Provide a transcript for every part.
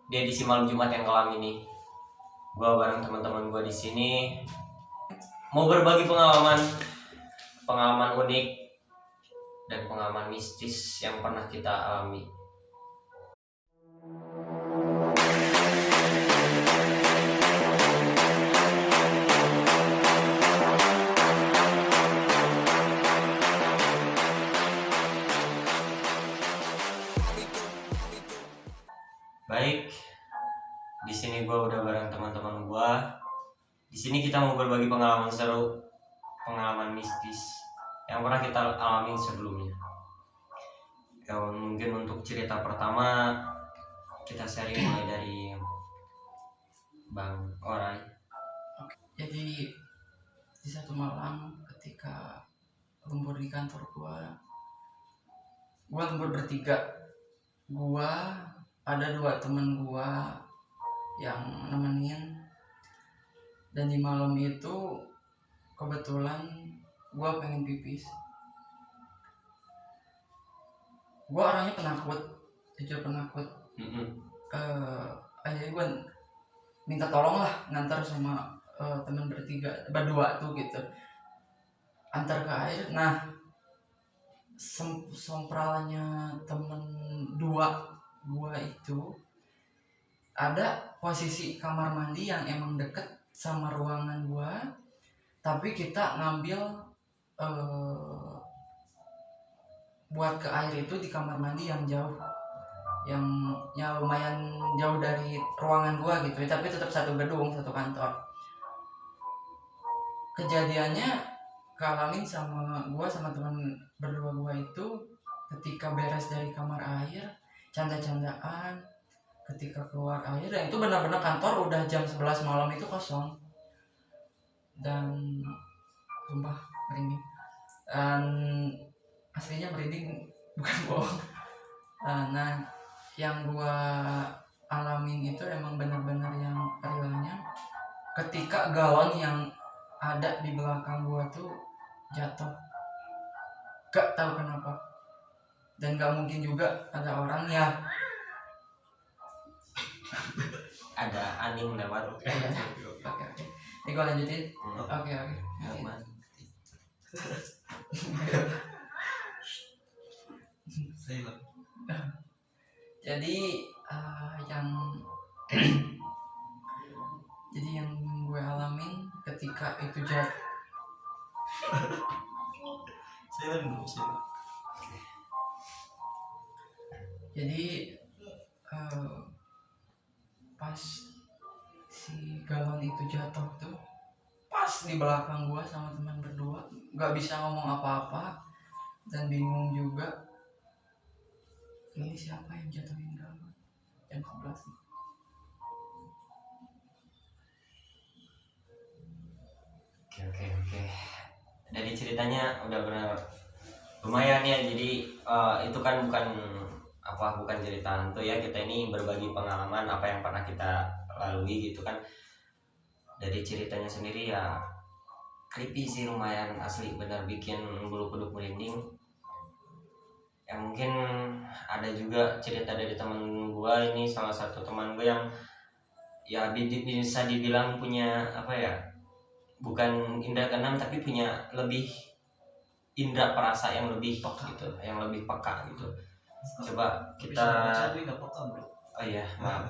di edisi malam Jumat yang kelam ini. Gue bareng teman-teman gue di sini mau berbagi pengalaman unik dan pengalaman mistis yang pernah kita alami. Baik, di sini gue udah bareng teman-teman gue. Di sini kita mau berbagi pengalaman seru, pengalaman mistis yang pernah kita alami sebelumnya. Ya, mungkin untuk cerita pertama kita sharing mulai dari Bang Oray. Jadi di satu malam ketika lembur di kantor gua lembur bertiga. Gua ada 2 temen gua yang nemenin, dan di malam itu kebetulan gua pengen pipis. Gua orangnya penakut, jujur penakut. Jadi gua minta tolong lah ngantar sama temen berdua tuh gitu, antar ke air. Nah, sompralannya temen 2 gua itu ada posisi kamar mandi yang emang deket sama ruangan gua, tapi kita ngambil buat ke air itu di kamar mandi yang jauh, yang lumayan jauh dari ruangan gua gitu, tapi tetap satu gedung, satu kantor. Kejadiannya kealamin sama gua sama teman berdua gua itu ketika beres dari kamar air, canda-candaan. Ketika keluar air, dan itu benar-benar kantor udah jam 11 malam itu kosong, dan sumpah merinding, dan aslinya merinding, bukan bohong. Nah, yang gua alamin itu emang benar-benar yang realnya ketika galon yang ada di belakang gua tuh jatuh, gak tahu kenapa, dan gak mungkin juga ada orang ya. Ada anjing lewat. Oke. Ini gue lanjutin. Oke. Jadi yang gue alamin ketika itu jadi pas si galon itu jatuh tuh pas di belakang gua sama teman berdua, nggak bisa ngomong apa-apa dan bingung juga ini siapa yang jatuhin galon jam 11 nih. Oke. Dari ceritanya udah benar lumayan ya. Jadi itu kan bukan cerita hantu ya, kita ini berbagi pengalaman apa yang pernah kita lalui gitu kan. Dari ceritanya sendiri ya creepy sih, lumayan asli, benar bikin bulu kuduk merinding. Ya mungkin ada juga cerita dari teman gua ini, salah satu teman gua yang ya bisa dibilang punya bukan indra keenam, tapi punya lebih indra perasa yang lebih gitu, yang lebih peka gitu. Coba kita nggak peka, bro. Oh iya, maaf.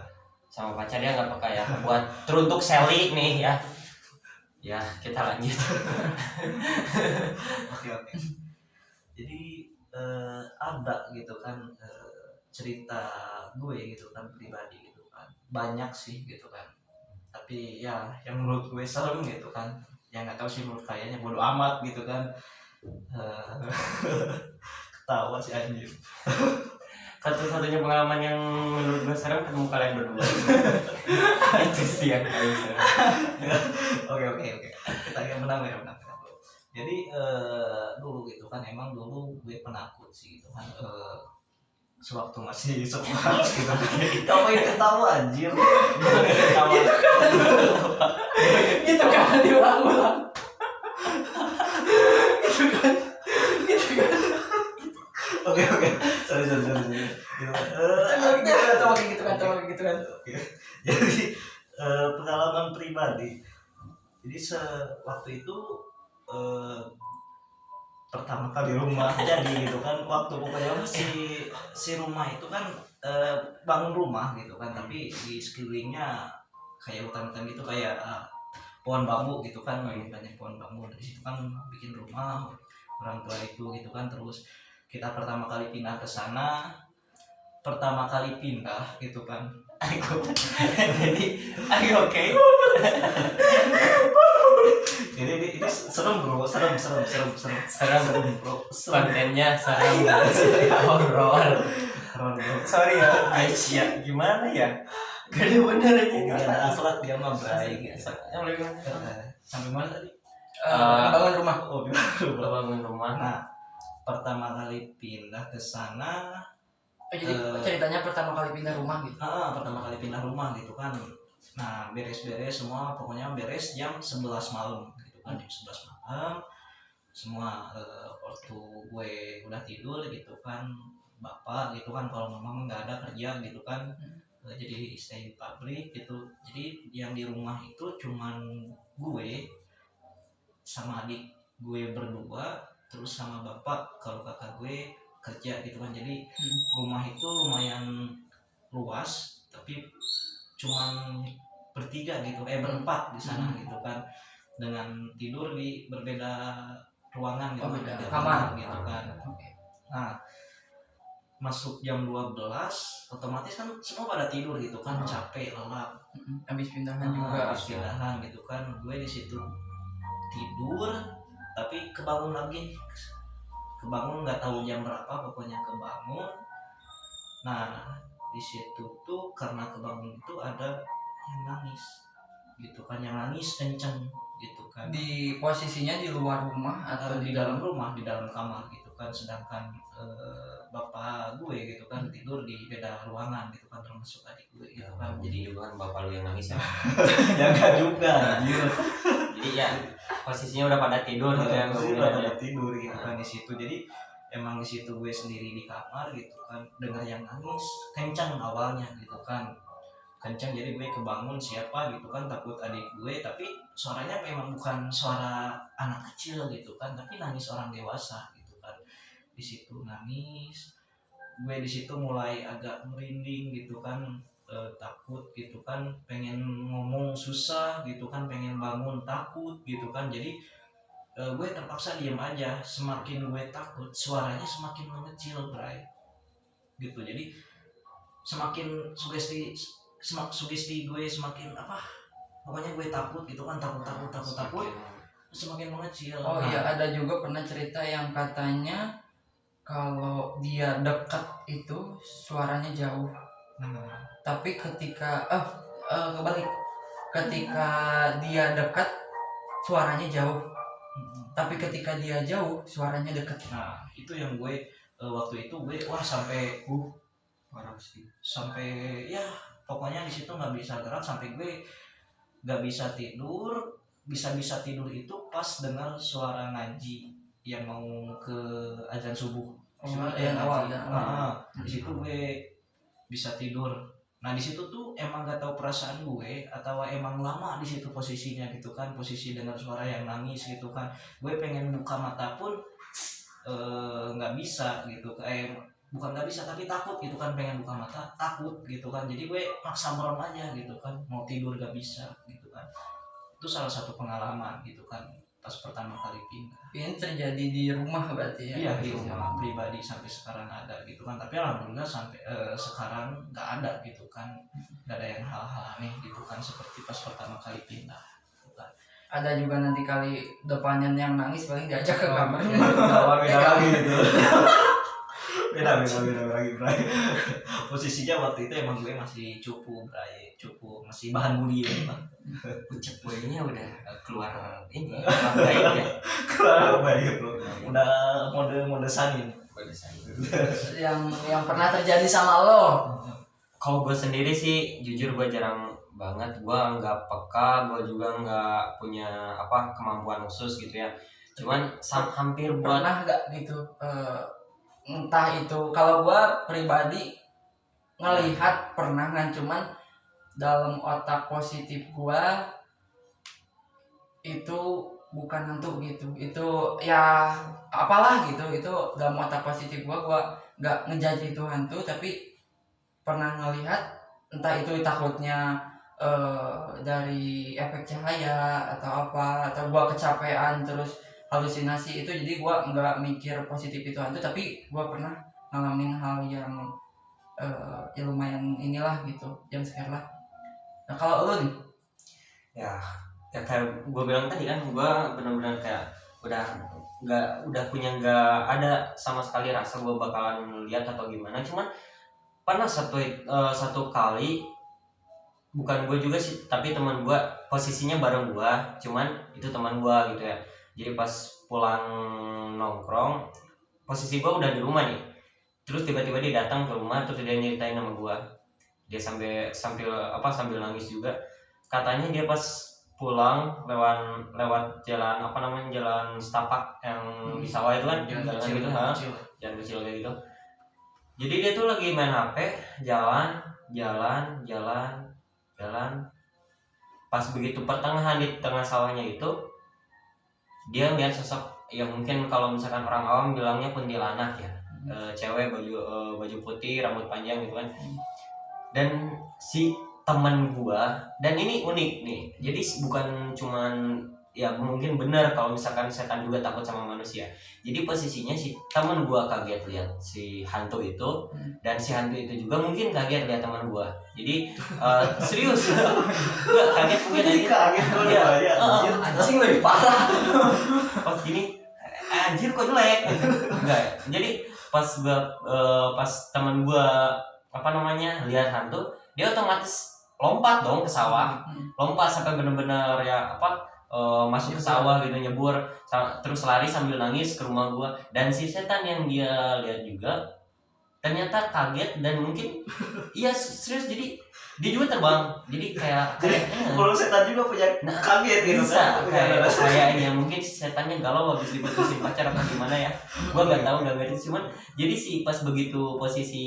Sama pacar dia nggak peka ya. Buat teruntuk Sally nih ya. Ya, kita lanjut. Oke. Jadi ada gitu kan cerita gue gitu kan pribadi gitu kan. Banyak sih gitu kan. Tapi ya yang menurut gue serem gitu kan. Ya nggak tahu sih, menurut kayaknya bodo amat gitu kan. Ketawa sih anjir. Satu-satunya pengalaman yang menurut gue serem ketemu kalian berdua. Itu sih yang paling serem. Oke. Kita yang menang. Jadi dulu gitu kan, emang dulu gue penakut sih gitu kan. Sewaktu masih sekolah gitu. Apa yang ketawa anjir? Gitu kan diulang-ulang. Oke. Sorry. Gitu. tahu kayak gitu kan, Oke. Jadi pengalaman pribadi. Jadi waktu itu pertama kali rumah jadi gitu kan, waktu pokoknya si rumah itu kan bangun rumah gitu kan, tapi di sekelilingnya kayak hutan-hutan gitu, kayak pohon bambu gitu kan, banyak pohon bambu. Dari situ kan bikin rumah orang tua itu gitu kan. Terus kita pertama kali pindah ke sana, gitu kan. Jadi ayo oke. Ini serem bro, serem bro. Kontennya serem horor. Sorry ya guys ya, gimana ya? Gak ada bener aja. Gak ada akhlak dia mah baik gitu. Yang lebih Sampai mana tadi? Bangun rumah. Oh, bangun rumah. Nah, pertama kali pindah ke sana, Jadi ceritanya pertama kali pindah rumah gitu. pertama kali pindah rumah gitu kan. Nah, beres-beres semua, pokoknya beres jam 11 malam gitu kan, jam 11 malam. Semua waktu gue udah tidur gitu kan, bapak gitu kan, kalau mama nggak ada kerja gitu kan, jadi stay di pabrik gitu. Jadi yang di rumah itu cuman gue sama adik gue berdua, terus sama bapak kalau kakak gue kerja gitu kan. Jadi rumah itu lumayan luas, tapi cuman bertiga gitu, berempat di sana gitu kan, dengan tidur di berbeda ruangan gitu, beda beda kamar gitu kan. Nah, masuk jam 12 otomatis kan semua pada tidur gitu kan, capek, lelah, habis pindahan juga. habis pindahan gitu kan. Gue di situ tidur tapi kebangun lagi, nggak tahu jam berapa, pokoknya kebangun. Nah, di situ tuh karena kebangun itu ada yang nangis gitu kan, yang nangis kenceng gitu kan. Di posisinya di luar rumah atau di dalam rumah, di dalam kamar gitu kan. Sedangkan bapak gue gitu kan tidur di beda ruangan gitu kan, termasuk adik gue gitu kan. Jadi juga kan bapak lu yang nangis ya. Jaga juga anjir. Jadi ya posisinya udah pada tidur gitu ya. Udah pada tidur gitu kan di situ. Jadi emang di situ gue sendiri di kamar gitu kan, dengar yang nangis kencang awalnya gitu kan, kencang. Jadi gue kebangun, siapa gitu kan, takut adik gue, tapi suaranya memang bukan suara anak kecil gitu kan, tapi nangis orang dewasa gitu kan. Di situ nangis, gue di situ mulai agak merinding gitu kan, takut gitu kan, pengen ngomong susah gitu kan, pengen bangun takut gitu kan. Jadi gue terpaksa diem aja. Semakin gue takut, suaranya semakin mengecil, Bray, gitu. Jadi semakin sugesti gue semakin apa, pokoknya gue takut gitu kan, takut, semakin mengecil. Oh iya, ada juga pernah cerita yang katanya kalau dia dekat itu suaranya jauh, tapi ketika kebalik, ketika dia dekat suaranya jauh, tapi ketika dia jauh suaranya dekat. Nah, itu yang gue waktu itu gue sampai parah sih, sampai ya pokoknya di situ nggak bisa gerak, sampai gue nggak bisa tidur. Bisa tidur itu pas dengar suara ngaji yang mau ke azan subuh. Yang awal. Di situ gue bisa tidur. Nah, di situ tuh emang gak tahu perasaan gue atau emang lama di situ posisinya gitu kan, posisi dengar suara yang nangis gitu kan. Gue pengen buka mata pun nggak bisa gitu, bukan nggak bisa tapi takut gitu kan, pengen buka mata takut gitu kan. Jadi gue maksa merem aja gitu kan, mau tidur gak bisa gitu kan. Itu salah satu pengalaman gitu kan pas pertama kali pindah. Ini terjadi di rumah berarti ya? Iya, di rumah pribadi sampai sekarang ada gitu kan. Tapi alhamdulillah sampai sekarang nggak ada gitu kan, nggak ada yang hal-hal aneh gitu kan seperti pas pertama kali pindah gitu kan. Ada juga nanti kali depannya yang nangis paling diajak ke kamar. Beda lagi gitu. beda lagi, Bray. Posisinya waktu itu emang gue masih cupu, Bray, masih bahan budi ya, Bang. Ucap gue-nya udah keluar ini baik ya. Keluar baik, bro. Udah mode sanin. yang pernah terjadi sama lo. Kalau gue sendiri sih jujur gue jarang banget, gue nggak peka, gue juga nggak punya kemampuan khusus gitu ya. Cuman hampir pernah nggak gitu, entah itu, kalau gue pribadi ngelihat pernah kan, cuman dalam otak positif gua itu bukan hantu gitu, itu ya apalah gitu, itu dalam otak positif gua nggak ngejudge itu hantu, tapi pernah ngelihat entah itu takutnya dari efek cahaya atau apa, atau gua kecapean terus halusinasi itu, jadi gua nggak mikir positif itu hantu, tapi gua pernah ngalamin hal yang ya lumayan inilah gitu, yang scare lah. Nah kalau lu nih, Ya, ya kayak gue bilang tadi kan, gue benar-benar kayak udah nggak ada sama sekali rasa gue bakalan lihat atau gimana. Cuman pernah satu kali, bukan gue juga sih, tapi teman gue, posisinya bareng gue, cuman itu teman gue gitu ya. Jadi pas pulang nongkrong, posisi gue udah di rumah nih, terus tiba-tiba dia datang ke rumah, terus dia nyeritain sama gue. Dia sambil nangis juga. Katanya dia pas pulang lewat jalan apa namanya, jalan setapak yang di sawah itu kan, jalan gitu, jalan kecil kayak gitu. Jadi dia tuh lagi main HP, jalan. Pas begitu pertengahan di tengah sawahnya itu, dia melihat sosok yang mungkin kalau misalkan orang awam bilangnya kuntilanak ya. Cewek baju putih, rambut panjang gitu kan. Dan si teman gua, dan ini unik nih, jadi bukan cuman ya, mungkin benar kalau misalkan setan juga takut sama manusia. Jadi posisinya si teman gua kaget lihat si hantu itu, dan si hantu itu juga mungkin kaget lihat teman gua. Jadi serius, gua kaget mungkin aja. Anjing lebih parah. Pas gini, anjir kok jelek gitu. Enggak, jadi pas teman gua apa namanya lihat hantu, dia otomatis lompat dong ke sawah, lompat sampai bener-bener ya masuk ke sawah gitu, nyebur, terus lari sambil nangis ke rumah gua. Dan si setan yang dia lihat juga ternyata kaget, dan mungkin iya serius, jadi dia juga terbang. Jadi kayak Kalau setan juga punya kaget gitu bisa kan. kayaknya mungkin si setannya galau habis diputusin pacar apa gimana ya, gua nggak tahu, nggak ngerti. Cuman jadi sih pas begitu posisi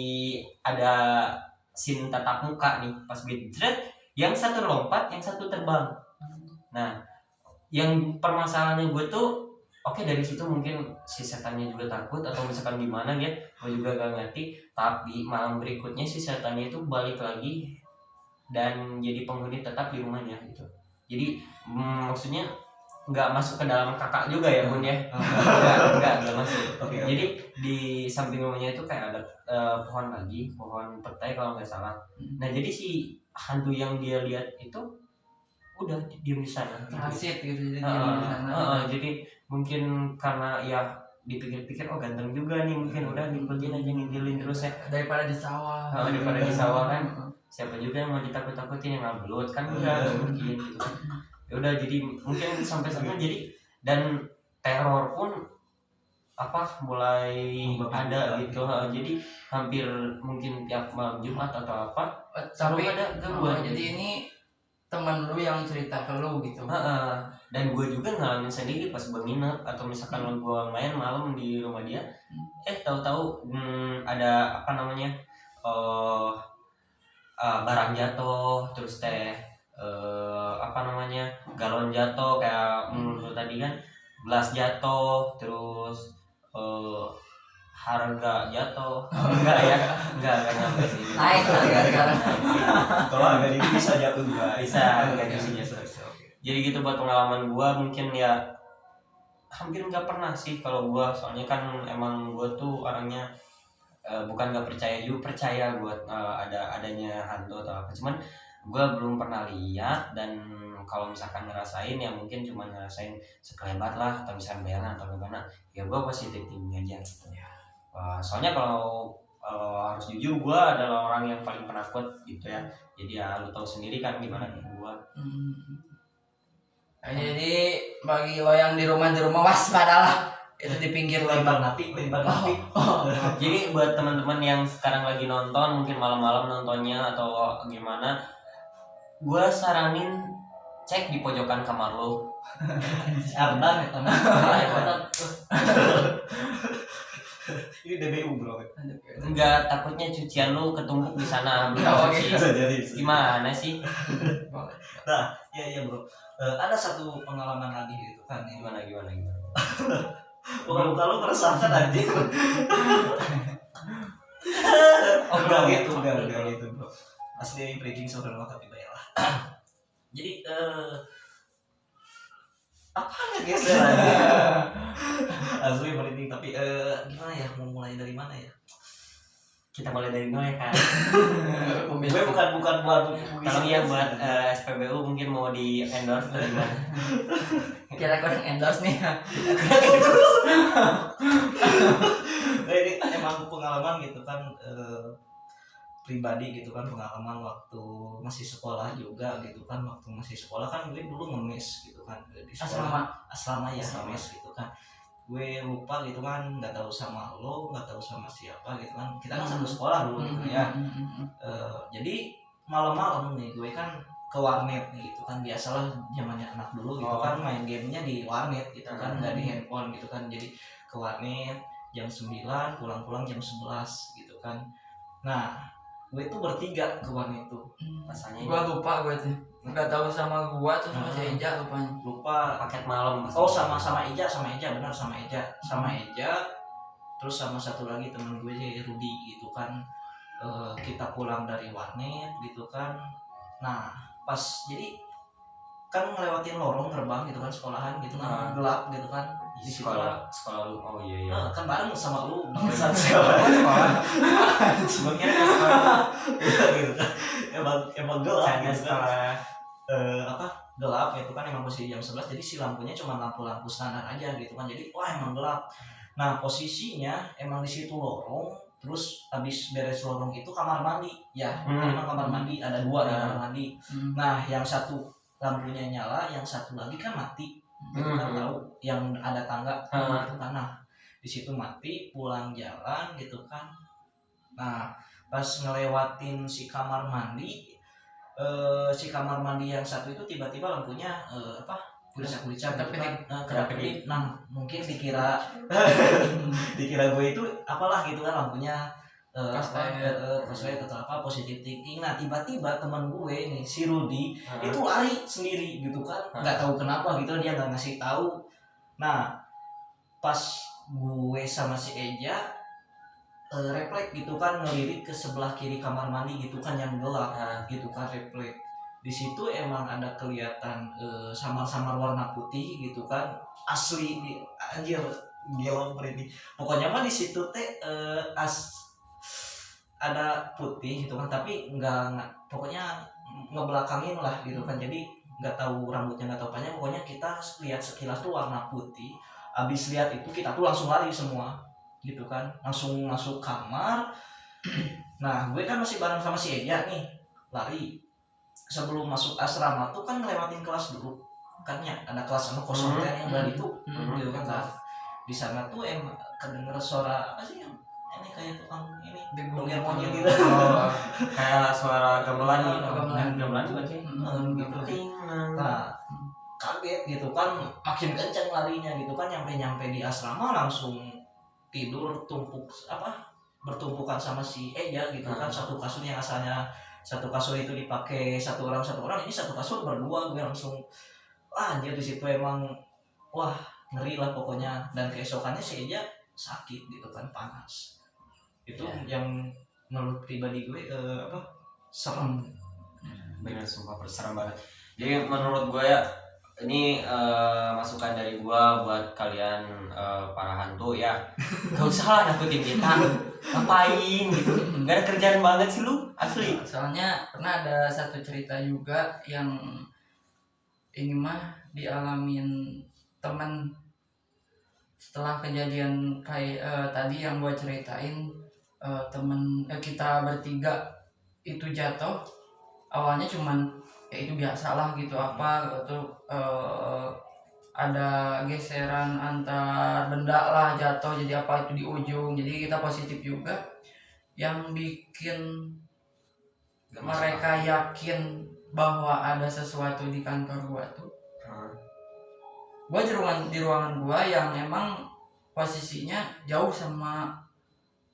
ada scene tatap muka nih, pas begitu yang satu lompat, yang satu terbang. Nah yang permasalahannya gue tuh, oke, dari situ mungkin si setannya juga takut atau misalkan gimana ya, gue juga gak ngerti. Tapi malam berikutnya si setannya itu balik lagi dan jadi penghuni tetap di rumahnya gitu. Jadi maksudnya nggak masuk ke dalam kakak juga ya bun ya, nggak masuk. Jadi di samping rumahnya itu kayak ada pohon petai kalau nggak salah. Nah jadi si hantu yang dia lihat itu udah diem di sana, transit gitu, jadi diem di sana. Jadi mungkin karena ya dipikir-pikir, oh ganteng juga nih, mungkin udah diikutin aja, ngintilin terus ya, daripada di sawah. daripada di sawah kan, siapa juga yang mau ditakut-takutin, yang ngabelut kan, enggak mungkin gitu. Ya udah, jadi mungkin sampai sana. Jadi dan teror pun mulai ada gitu. Jadi hampir mungkin tiap malam Jumat atau apa Tapi ada gangguan. jadi ini teman lu yang cerita ke lu gitu. Dan gue juga ngalamin sendiri pas gue nginep, atau misalkan gue main malam di rumah dia, tahu-tahu ada barang jatuh, terus galon jatuh, kayak menurut tadi kan, gelas jatuh, terus harga jatuh. enggak nyampe sih. Naik kan. Kalau harga ini bisa jatuh juga. Bisa jatuh. Jadi gitu buat pengalaman gua, mungkin ya hampir nggak pernah sih kalau gua, soalnya kan emang gua tuh orangnya bukan nggak percaya, juga percaya buat adanya hantu atau apa, cuman gua belum pernah lihat. Dan kalau misalkan ngerasain ya mungkin cuma ngerasain sekelebat lah, atau misalkan bayangan atau gimana, ya gua positif thinking aja gitu. Soalnya kalau harus jujur, gue adalah orang yang paling penakut gitu ya. Jadi ya lu tahu sendiri kan gimana gue. Nah, jadi bagi lo yang di rumah waspadalah, itu di pinggir Lempar napi. Jadi buat teman-teman yang sekarang lagi nonton, mungkin malam-malam nontonnya atau gimana, gue saranin cek di pojokan kamar lo. Benar ya teman. Ini DBU bro. Enggak, takutnya cucian lu ketumpuk di sana belum Oh, cuci. Bisa jadi. Gimana sih? Boleh. Nah, iya bro. Ada satu pengalaman lagi gitu kan. Gimana? Bukan lu meresahkan aja. Enggak gitu bro. Asli breaking saudara mata tiba ya lah. Jadi apa guys ya? Asli merinding tapi gimana ya, mau mulai dari mana ya? Kita mulai dari nol ya kan. Gue bukan buat Tolong ya buat SPBU mungkin mau di endorse atau gimana? Kira kurang endorse nih. Nah, ini emang pengalaman gitu kan, pribadi gitu kan, pengalaman waktu masih sekolah juga gitu kan. Waktu masih sekolah kan gue dulu ngemis gitu kan di sekolah. Asrama ya, ngemis gitu kan. Gue lupa gitu kan, nggak tahu sama lo, nggak tahu sama siapa gitu kan. Kita kan satu sekolah dulu gitu ya. Jadi malam-malam nih gue kan ke warnet gitu kan, biasalah zamannya anak dulu gitu kan, main gamenya di warnet gitu kan, nggak di handphone gitu kan. Jadi ke warnet jam 9, pulang jam 11 gitu kan. Nah, gue tuh bertiga ke warnet tuh. Rasanya Gua lupa gue tuh. Nggak tahu sama gua terus sama si Eja lupanya. Lupa. paket malam. Oh, sama Eja benar, sama Eja. Terus sama satu lagi temen gue Rudi gitu kan. Kita pulang dari warnet gitu kan. Nah, pas jadi kan ngelewatin lorong gerbang gitu kan, sekolahan gitu kan, gelap gitu kan. Di sekolah lu. Oh iya. Kan bareng sama lu bangsat sekolah. Gua kira sekolah. Gitu kan. Emang gelap gitu kan. Sekolah. Gelap itu kan, emang posisi jam 11, jadi si lampunya cuma lampu-lampu standar aja gitu kan. Jadi wah emang gelap. Nah, posisinya emang di situ lorong, terus habis beres lorong itu kamar mandi. Ya, emang kamar mandi ada 2 di kamar mandi. Nah, yang satu lampunya nyala, yang satu lagi kan mati. Gitu kan, tahu yang ada tangga gitu kan. Nah, di situ mati, pulang jalan gitu kan. Nah, pas ngelewatin si kamar mandi yang satu itu tiba-tiba lampunya kulica-kulica gitu kan, kedap-kedip. Nah, mungkin dikira gue itu apalah gitu kan, lampunya koslet atau apa, positive thinking. Nah, tiba-tiba teman gue nih si Rudi itu lari sendiri gitu kan, nggak tahu kenapa gitu, dia nggak ngasih tahu. Nah, pas gue sama si Eja refleks gitu kan, ngelirik ke sebelah kiri kamar mandi gitu kan, yang gelap gitu kan, refleks. Di situ emang ada kelihatan samar-samar warna putih gitu kan, asli anjir gila berarti. Pokoknya mah di situ teh ada putih gitu kan, tapi nggak pokoknya ngebelakangin lah gitu kan. Jadi nggak tahu rambutnya, nggak tahu apanya, pokoknya kita lihat sekilas tuh warna putih. Abis lihat itu kita tuh langsung lari semua gitu kan, langsung masuk kamar. Nah, gue kan masih bareng sama si Eja nih, lari. Sebelum masuk asrama tuh kan ngelewatin kelas dulu kan, ya ada kelas sama kosong yang berada itu gitu kan. Nah, di sana tuh emang kedenger suara apa sih yang ini kayak tukang ini monyet gitu. Kayak suara gamelan gitu. Gamelan juga sih. Gitu. Nah, kaget gitu kan, makin kenceng larinya gitu kan, nyampe di asrama langsung tidur bertumpukan sama si Eja gitu kan. Satu kasur yang asalnya satu kasur itu dipakai satu orang, ini satu kasur berdua. Gue langsung anjir, di situ emang wah ngeri lah pokoknya. Dan keesokannya si Eja sakit gitu kan, panas. Itu yang menurut pribadi gue serem. Bener, sumpah serem banget. Jadi menurut gue ya, ini masukan dari gue buat kalian para hantu ya. Gak usah lah nakutin kita. Ngapain gitu, gak ada kerjaan banget sih lu, asli. Soalnya pernah ada satu cerita juga yang ini mah dialamin teman. Setelah kejadian kayak tadi yang gue ceritain, temen kita bertiga itu jatuh. Awalnya cuman ya itu biasalah gitu, apa itu ada geseran antar benda lah, jatuh jadi apa itu di ujung. Jadi kita positif juga. Yang bikin mereka yakin bahwa ada sesuatu di kantor gua tuh, gua di ruangan gua yang emang posisinya jauh sama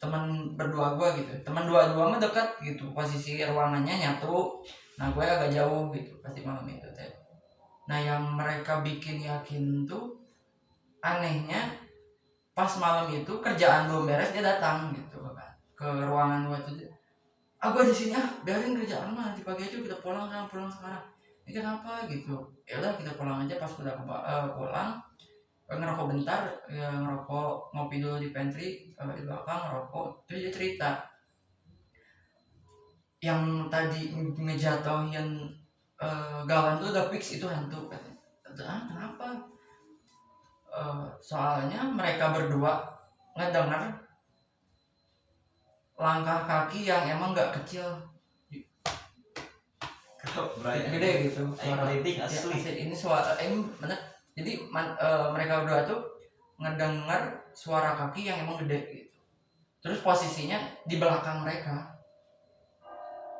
teman berdua gue gitu. Teman dua-dua mah dekat gitu, posisi ruangannya nyatu. Nah gue agak jauh gitu pasti malam itu teh. Nah yang mereka bikin yakin tuh anehnya pas malam itu kerjaan belum beres dia datang gitu kan ke ruangan gue tuh. Gue di sini biarin kerjaan mah nanti pagi aja kita pulang sekarang. Ini kenapa gitu? Ya udah kita pulang aja. Pas udah pulang ngerokok bentar, ya ngerokok ngopi dulu di pantry di belakang ngerokok. Terus dia cerita yang tadi ngejatohin Gawan tuh udah fix itu hantu katanya. Kenapa? Soalnya mereka berdua ngedenger langkah kaki yang emang nggak kecil, gede gitu suara. Ya, asli. Ini suara ini bener. Jadi mereka berdua tuh ngedenger suara kaki yang emang gede gitu. Terus posisinya di belakang mereka.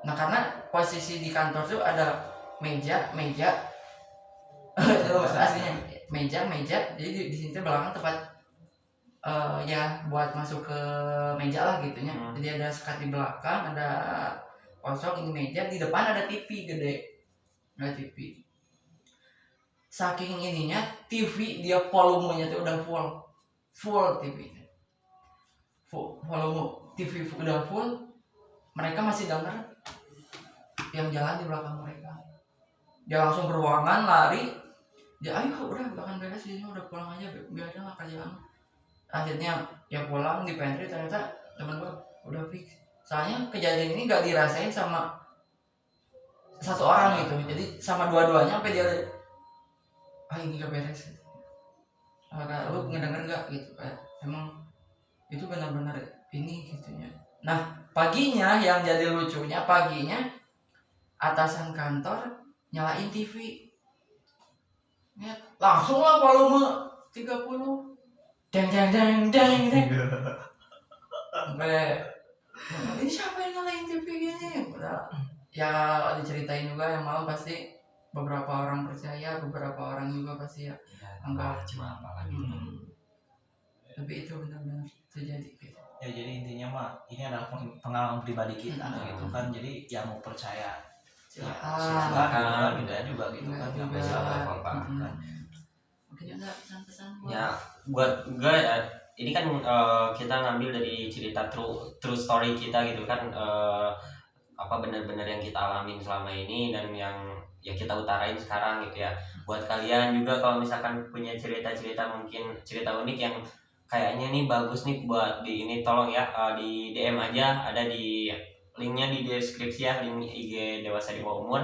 Nah karena posisi di kantor tuh ada meja aslinya meja. Jadi di sini tuh belakang tempat ya buat masuk ke meja lah gitunya. Jadi ada sekat di belakang, ada kosong ini meja, di depan ada TV gede. Ada TV. Saking ininya TV dia volumenya tuh udah full TV-nya. Volume TV udah full, mereka masih denger yang jalan di belakang mereka. Dia langsung ke ruangan lari. Dia ayo udah bahkan beres ini udah pulang aja biarin lah kerjaan. Akhirnya ya pulang di pantry ternyata temen gue udah fix. Soalnya kejadian ini gak dirasain sama satu orang gitu, jadi sama dua-duanya sampai dia ini gak beres. Lu ngedenger gak gitu? Emang itu benar-benar ini gitunya. Nah paginya yang jadi lucunya atasan kantor nyalain TV. Ya, langsung lah volume 30. Deng. Sampai ini siapa yang nyalain TV gini? Ya diceritain juga yang malam pasti beberapa orang percaya, beberapa orang juga pasti ya enggak cuma apa lagi. Tapi itu benar-benar terjadi gitu. Ya jadi intinya mah ini adalah pengalaman pribadi kita gitu kan. Jadi yang mau percaya silakan gitu ya juga gitu kan. Sampai level banget kan. Mungkin ada pesan-pesan Ya buat gue ini kan kita ngambil dari cerita true story kita gitu kan, apa benar-benar yang kita alamin selama ini dan yang ya kita utarain sekarang gitu ya. Buat kalian juga kalau misalkan punya cerita-cerita mungkin cerita unik yang kayaknya nih bagus nih buat di ini, tolong ya di DM aja, ada di linknya di deskripsi ya, link IG Dewasa di Bawah Umur.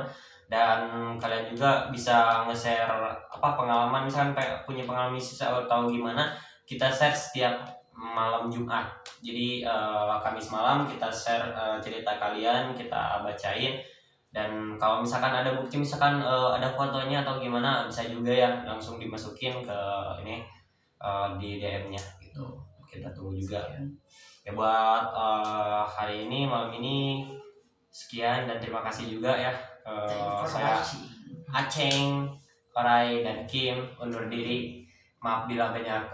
Dan kalian juga bisa nge-share apa pengalaman, misalkan punya pengalaman atau gimana, kita share setiap malam Jumat. Jadi Kamis malam kita share cerita kalian, kita bacain. Dan kalau misalkan ada bukti, misalkan ada fotonya atau gimana, bisa juga ya langsung dimasukin ke ini di DM-nya gitu. Kita tunggu juga. Ya buat hari ini, malam ini sekian dan terima kasih juga ya. Saya Aceng, Koray, dan Kim undur diri. Maaf bila banyak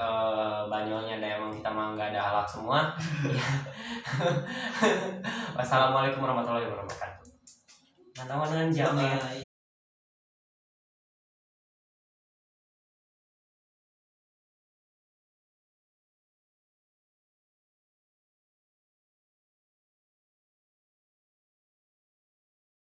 banyolnya dan emang kita mah nggak ada alat semua. Wassalamualaikum warahmatullahi wabarakatuh. Mana jam ya?